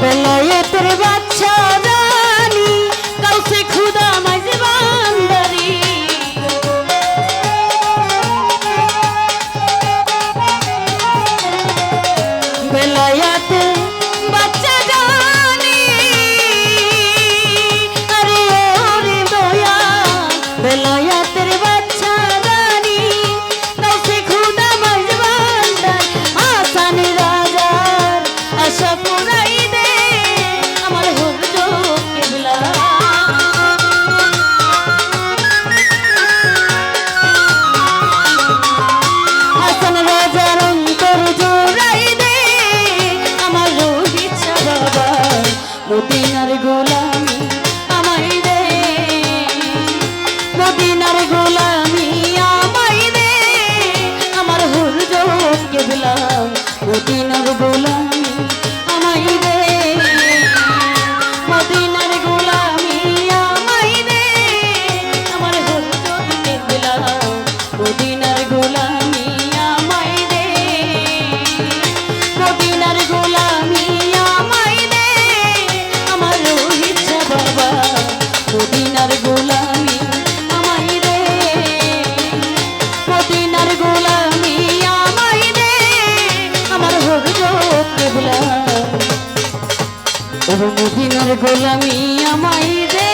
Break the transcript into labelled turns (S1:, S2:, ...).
S1: বেলায়েতের বাচ্চা রানী কাউসে খুদা মাঝে বান্দারি বেলায়েতের বাচ্চা রানী আরে ওরে দয়া বেলায়েতের বাচ্চা রানী কাউসে খুদা মাঝে বান্দারি হাসান রাজার আশা পুরাই মদিনার গোলামি আমায় দে মদিনার গোলামি আমায় দে আমার হুজুর কেবলা মদিনার গোলামি আমায় দে মদিনার গোলামি আমায় দে আমার হুজুর কেবলা মদিনার গোলামি আমায় দে মদিনার গোলামি মদিনার গোলামি আমায় দে মদিনার গোলামি আমায় দে আমার হুজুর কেবলা ও মদিনার গোলামি আমায় দে।